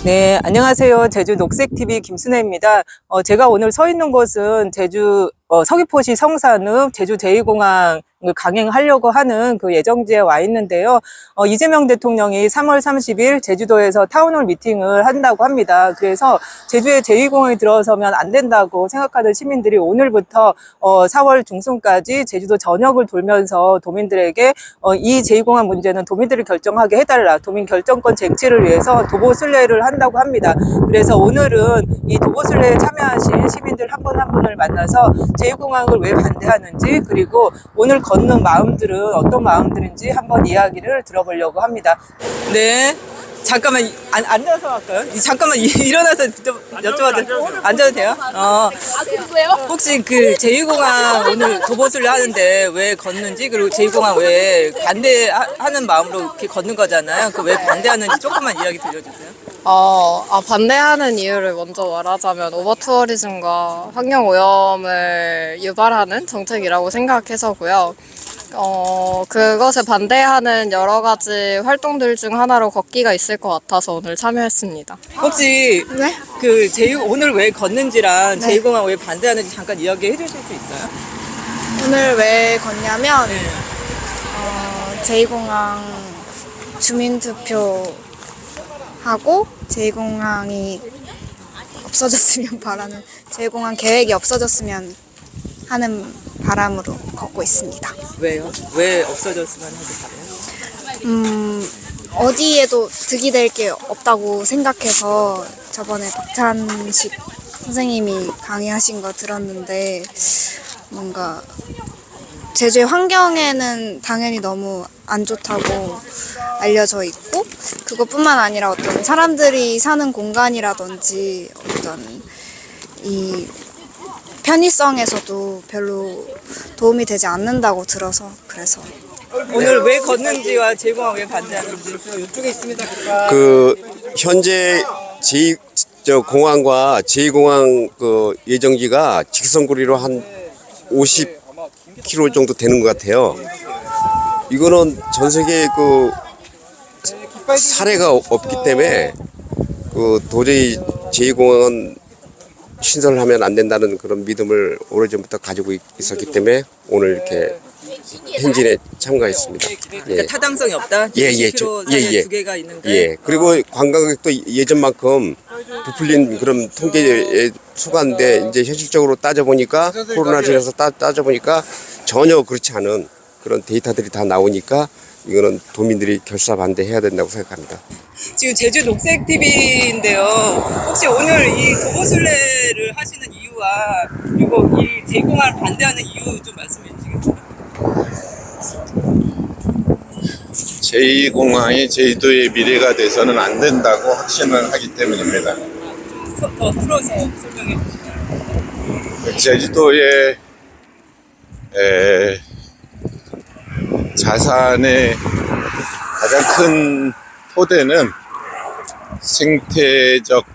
네, 안녕하세요. 제주 녹색TV 김순혜입니다. 제가 오늘 서 있는 곳은 제주 서귀포시 성산읍 제주 제2공항을 강행하려고 하는 그 예정지에 와 있는데요. 이재명 대통령이 3월 30일 제주도에서 타운홀 미팅을 한다고 합니다. 그래서 제주의 제2공항에 들어서면 안 된다고 생각하는 시민들이 오늘부터 4월 중순까지 제주도 전역을 돌면서 도민들에게 이 제2공항 문제는 도민들이 결정하게 해달라, 도민 결정권 쟁취를 위해서 도보순례를 한다고 합니다. 그래서 오늘은 이 도보순례에 참여하신 시민들 한 분 한 분을 만나서 제2공항을 왜 반대하는지, 그리고 오늘 걷는 마음들은 어떤 마음들인지 한번 이야기를 들어보려고 합니다. 네, 잠깐만 앉아서 할까요? 잠깐만 일어나서 여쭤봐도 앉아도 돼요? 혹시 그 제2공항 오늘 도보순례 하는데 왜 걷는지, 그리고 제2공항 왜 반대하는 마음으로 이렇게 걷는 거잖아요. 그 왜 반대하는지 조금만 이야기 들려주세요. 반대하는 이유를 먼저 말하자면 오버투어리즘과 환경오염을 유발하는 정책이라고 생각해서고요. 그것에 반대하는 여러 가지 활동들 중 하나로 걷기가 있을 것 같아서 오늘 참여했습니다. 혹시 네? 그 오늘 왜 걷는지랑 네. 제2공항 왜 반대하는지 잠깐 이야기해 주실 수 있어요? 오늘 왜 걷냐면 네. 제2공항 주민투표 하고 제2공항이 없어졌으면 바라는, 제2공항 계획이 없어졌으면 하는 바람으로 걷고 있습니다. 왜요? 왜 없어졌으면 하고 바래요? 어디에도 득이 될 게 없다고 생각해서 저번에 박찬식 선생님이 강의하신 거 들었는데, 뭔가 제주의 환경에는 당연히 너무 안 좋다고 알려져 있고, 그것뿐만 아니라 어떤 사람들이 사는 공간이라든지 어떤 이 편의성에서도 별로 도움이 되지 않는다고 들어서, 그래서 오늘 왜 걷는지와 제2공항 왜 반대하는지 이쪽에 있습니다. 현재 공항과 제2공항 그 예정지가 직선거리로 한 50km 정도 되는 것 같아요. 이거는 전 세계에 그 사례가 없기 때문에 도저히 제2공항은 신설하면 안 된다는 그런 믿음을 오래전부터 가지고 있었기 때문에 오늘 이렇게 행진에 참가했습니다. 그러니까 타당성이 없다. 예, 20km 사이에 두 개가 있는데. 예. 그리고 관광객도 예전만큼 부풀린 그런 통계에 속았는데, 이제 현실적으로 따져보니까, 코로나 지나서 따져보니까 전혀 그렇지 않은 그런 데이터들이 다 나오니까 이거는 도민들이 결사반대해야 된다고 생각합니다. 지금 제주 녹색TV인데요. 혹시 오늘 이 도보순례를 하시는 이유와 그리고 이 제2공항을 반대하는 이유 좀 말씀해 주시겠어요? 제2공항이 제주도의 미래가 돼서는 안 된다고 확신을 하기 때문입니다. 더 풀어서 설명해 주시면. 제주도의 자산의 가장 큰 토대는 생태적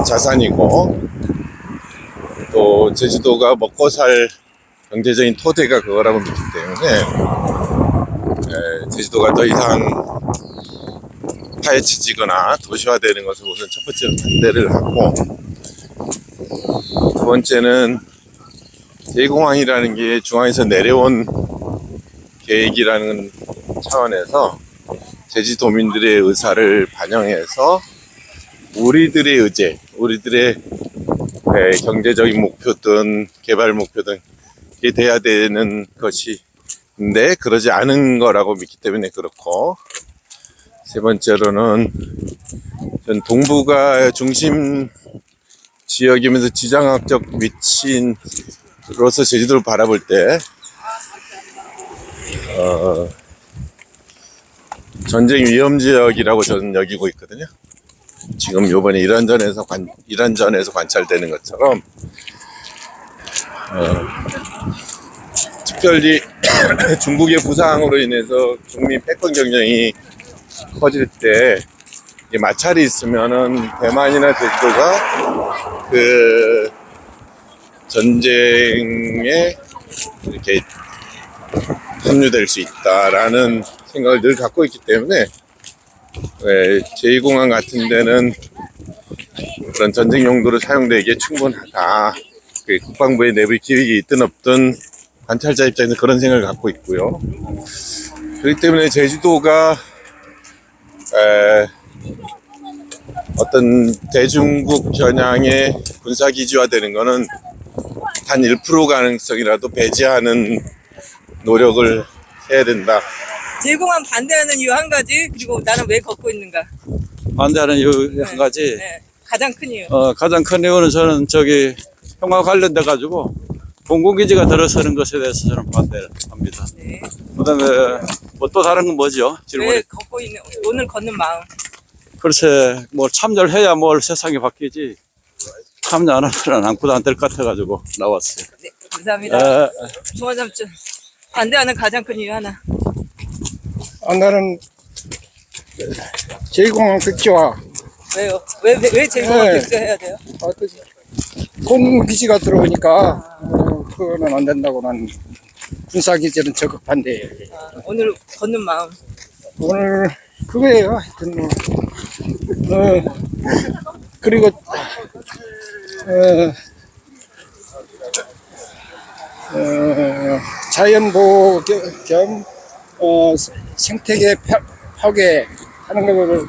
자산이고, 또 제주도가 먹고 살 경제적인 토대가 그거라고 믿기 때문에 제주도가 더 이상 파헤쳐지거나 도시화되는 것을 우선 첫 번째로 반대를 하고, 두 번째는 제2공항이라는 게 중앙에서 내려온 계획이라는 차원에서 제주도민들의 의사를 반영해서 우리들의 의제, 우리들의 경제적인 목표든 개발 목표든 이게 돼야 되는 것인데 그러지 않은 거라고 믿기 때문에 그렇고, 세 번째로는 전 동부가 중심 지역이면서 지정학적 위치로서 제주도를 바라볼 때 전쟁 위험 지역이라고 저는 여기고 있거든요. 지금 요번에 이란전에서 관찰되는 것처럼 특별히 중국의 부상으로 인해서 중미 패권 경쟁이 커질 때 마찰이 있으면은 대만이나 제주도가 그 전쟁에 이렇게 합류될 수 있다라는 생각을 늘 갖고 있기 때문에 제2공항 같은 데는 그런 전쟁 용도로 사용되기에 충분하다. 국방부의 내부 기획이 있든 없든 관찰자 입장에서 그런 생각을 갖고 있고요. 그렇기 때문에 제주도가 어떤 대중국 겨냥의 군사기지화되는 거는 단 1% 가능성이라도 배제하는 노력을 해야 된다. 제2공항 반대하는 이유 한 가지, 그리고 나는 왜 걷고 있는가. 반대하는 이유 한 가지. 네, 가장 큰 이유. 가장 큰 이유는 저는 평화 관련돼 가지고 공공기지가 들어서는 것에 대해서 저는 반대를 합니다. 네. 그다음에 뭐 또 다른 건 뭐죠? 왜 질문이. 걷고 있는, 오늘 걷는 마음. 글쎄, 뭐 참여를 해야 뭘 세상이 바뀌지. 참여 안 하면 아무것도 안 될 것 같아가지고 나왔어요. 네, 감사합니다. 에, 중화삼촌, 반대하는 가장 큰 이유 하나. 나는 제2공항 백지화 왜요? 왜 제2공항 네. 백지화해야 돼요? 공기지가 들어오니까 그거는 안 된다고 난 군사기지는 적극 반대해요. 오늘 걷는 마음. 오늘 그거예요. 하여튼 그리고 자연보호 겸 생태계 파괴하는 거를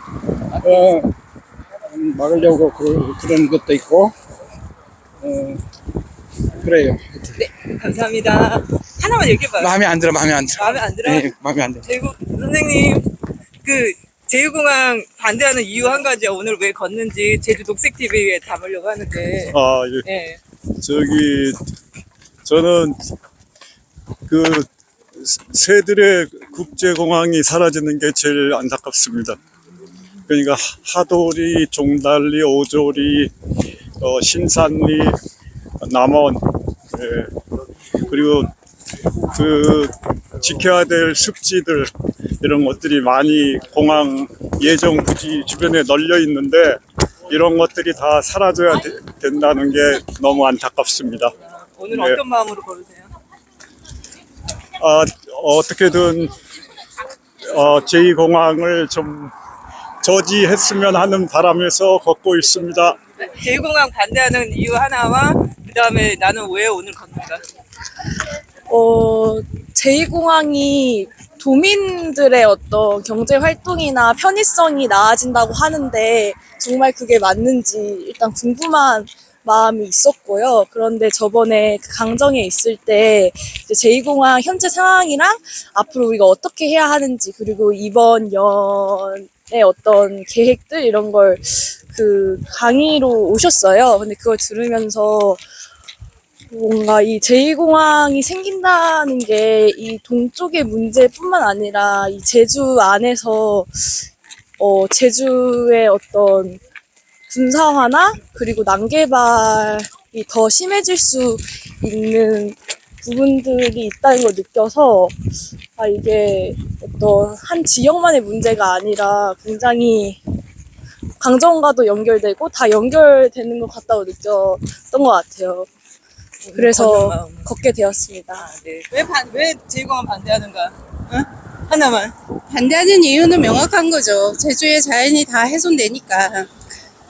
막으려고 그런 것도 있고 그래요. 네, 감사합니다. 하나만 얘기해봐요. 마음에 안 들어. 마음에 안 들어? 네, 마음에 안 들어. 선생님, 제2공항 반대하는 이유 한 가지야. 오늘 왜 걷는지 제주 녹색TV에 담으려고 하는데. 예. 저는 새들의 국제공항이 사라지는 게 제일 안타깝습니다. 그러니까 하도리, 종달리, 오조리, 신산리, 남원, 그리고 지켜야 될 습지들 이런 것들이 많이 공항 예정 부지 주변에 널려 있는데 이런 것들이 다 사라져야 된다는 게 너무 안타깝습니다. 오늘 네. 어떤 마음으로 걸으세요? 어떻게든 제2공항을 좀 저지했으면 하는 바람에서 걷고 있습니다. 제2공항 반대하는 이유 하나와 그 다음에 나는 왜 오늘 걷는가? 제2공항이 도민들의 어떤 경제 활동이나 편의성이 나아진다고 하는데 정말 그게 맞는지 일단 궁금한 마음이 있었고요. 그런데 저번에 그 강정에 있을 때 제2공항 현재 상황이랑 앞으로 우리가 어떻게 해야 하는지 그리고 이번 연의 어떤 계획들 이런 걸 강의로 오셨어요. 근데 그걸 들으면서 뭔가 이 제2공항이 생긴다는 게 이 동쪽의 문제뿐만 아니라 이 제주 안에서 제주의 어떤 군사화나 그리고 난개발이 더 심해질 수 있는 부분들이 있다는 걸 느껴서 이게 어떤 한 지역만의 문제가 아니라 굉장히 강정과도 연결되고 다 연결되는 것 같다고 느꼈던 것 같아요. 그래서 걷게 되었습니다. 네. 왜 제2공항 반대하는가? 응? 하나만. 반대하는 이유는 명확한 거죠. 제주의 자연이 다 훼손되니까.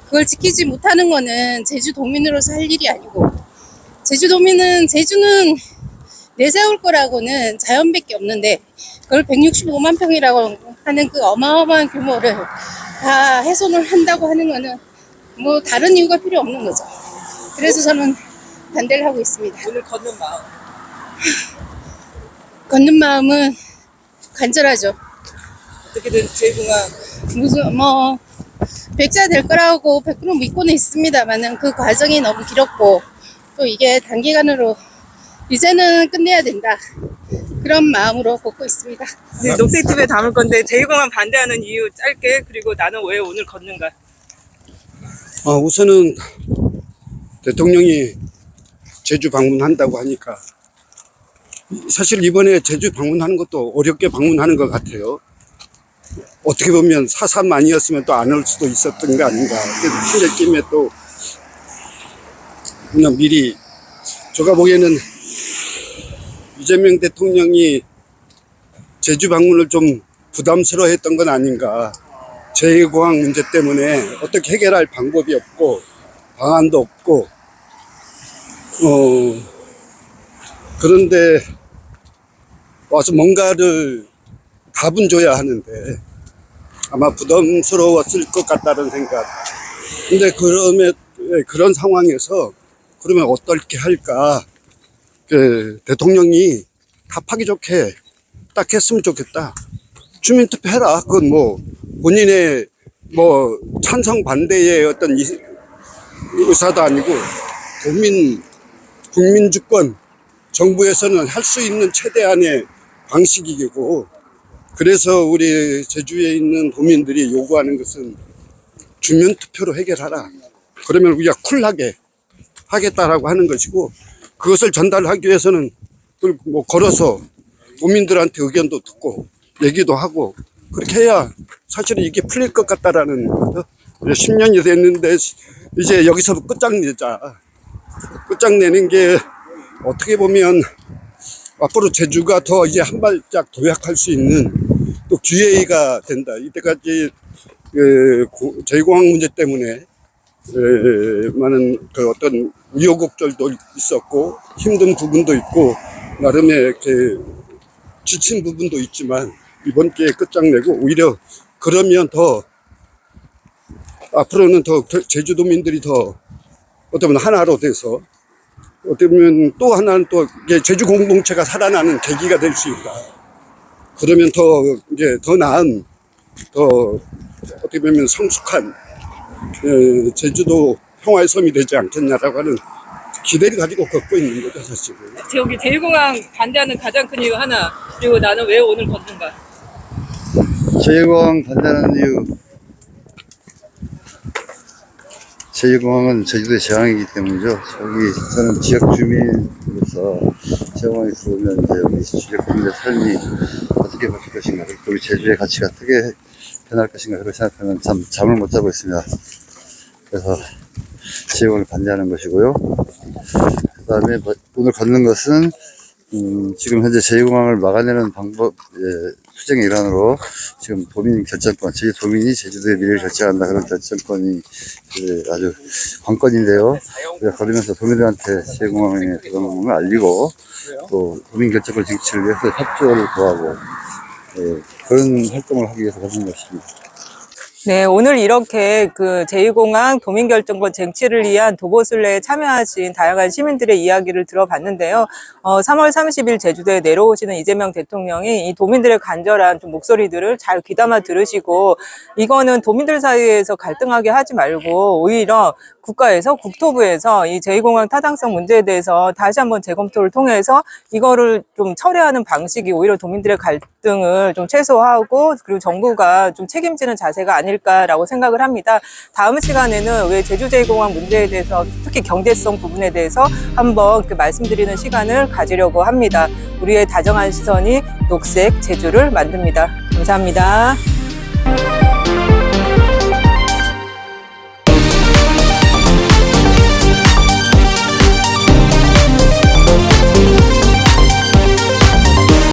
그걸 지키지 못하는 거는 제주도민으로서 할 일이 아니고, 제주는 내세울 거라고는 자연밖에 없는데, 그걸 165만 평이라고 하는 그 어마어마한 규모를 다 훼손을 한다고 하는 거는 뭐 다른 이유가 필요 없는 거죠. 그래서 저는 반대를 하고 있습니다. 오늘 걷는 마음. 걷는 마음은 간절하죠. 어떻게든 제2공항. 백지화 될 거라고 100% 믿고는 있습니다만은 그 과정이 너무 길었고 또 이게 단기간으로 이제는 끝내야 된다. 그런 마음으로 걷고 있습니다. 네, 녹색TV에 담을 건데 제2공항 반대하는 이유 짧게 그리고 나는 왜 오늘 걷는가? 우선은 대통령이 제주 방문한다고 하니까 사실 이번에 제주 방문하는 것도 어렵게 방문하는 것 같아요. 어떻게 보면 4.3 아니었으면 또 안 올 수도 있었던 거 아닌가. 그래서 신의 또 그냥 미리 제가 보기에는 이재명 대통령이 제주 방문을 좀 부담스러워했던 건 아닌가. 제2공항 문제 때문에 어떻게 해결할 방법이 없고 방안도 없고 그런데 와서 뭔가를 답은 줘야 하는데 아마 부담스러웠을 것 같다는 생각. 근데 그런 상황에서 그러면 어떻게 할까? 대통령이 답하기 좋게 딱 했으면 좋겠다. 주민투표 해라. 그건 뭐 본인의 뭐 찬성 반대의 어떤 의사도 아니고 국민 주권 정부에서는 할 수 있는 최대한의 방식이고, 그래서 우리 제주에 있는 도민들이 요구하는 것은 주민투표로 해결하라. 그러면 우리가 쿨하게 하겠다라고 하는 것이고, 그것을 전달하기 위해서는 뭐 걸어서 도민들한테 의견도 듣고 얘기도 하고 그렇게 해야 사실은 이게 풀릴 것 같다라는 거죠. 10년이 됐는데 이제 여기서 끝장내자. 끝장내는 게 어떻게 보면 앞으로 제주가 더 이제 한 발짝 도약할 수 있는 또 기회가 된다. 이때까지 제2공항 문제 때문에 많은 어떤 우여곡절도 있었고 힘든 부분도 있고 나름의 이렇게 지친 부분도 있지만 이번 기회에 끝장내고 오히려 그러면 더 앞으로는 더 제주도민들이 더 어떻게 보면 하나로 돼서 어떻게 보면 또 하나는 또 제주 공동체가 살아나는 계기가 될 수 있다. 그러면 더 이제 더 나은 더 어떻게 보면 성숙한 제주도 평화의 섬이 되지 않겠냐라고 하는 기대를 가지고 걷고 있는 거죠, 사실은. 여기 제2공항 반대하는 가장 큰 이유 하나, 그리고 나는 왜 오늘 걷는가? 제2공항 반대하는 이유, 제2공항은 제주도의 재앙이기 때문이죠. 저는 지역 주민으로서 제2공항이 들어오면 이제 우리 지역 주민의 삶이 어떻게 바뀔 것인가, 그리고 우리 제주의 가치가 어떻게 변할 것인가, 그렇게 생각하면 참 잠을 못 자고 있습니다. 그래서 제2공항을 반대하는 것이고요. 그 다음에 오늘 걷는 것은 지금 현재 제2공항을 막아내는 방법, 투쟁의 일환으로 지금 도민 결정권, 도민이 제주도의 미래를 결정한다, 그런 결정권이 아주 관건인데요. 우리가 걸으면서 도민들한테 제2공항의 부담을 알리고 또 도민 결정권 쟁취를 위해서 협조를 구하고 그런 활동을 하기 위해서 걷는 것입니다. 네, 오늘 이렇게 그 제2공항 도민결정권 쟁취를 위한 도보순례에 참여하신 다양한 시민들의 이야기를 들어봤는데요. 3월 30일 제주도에 내려오시는 이재명 대통령이 이 도민들의 간절한 좀 목소리들을 잘 귀담아 들으시고, 이거는 도민들 사이에서 갈등하게 하지 말고 오히려 국가에서, 국토부에서 이 제2공항 타당성 문제에 대해서 다시 한번 재검토를 통해서 이거를 좀 처리하는 방식이 오히려 도민들의 갈등을 좀 최소화하고, 그리고 정부가 좀 책임지는 자세가 아닐까라고 생각을 합니다. 다음 시간에는 왜 제주 제2공항 문제에 대해서, 특히 경제성 부분에 대해서 한번 말씀드리는 시간을 가지려고 합니다. 우리의 다정한 시선이 녹색 제주를 만듭니다. 감사합니다.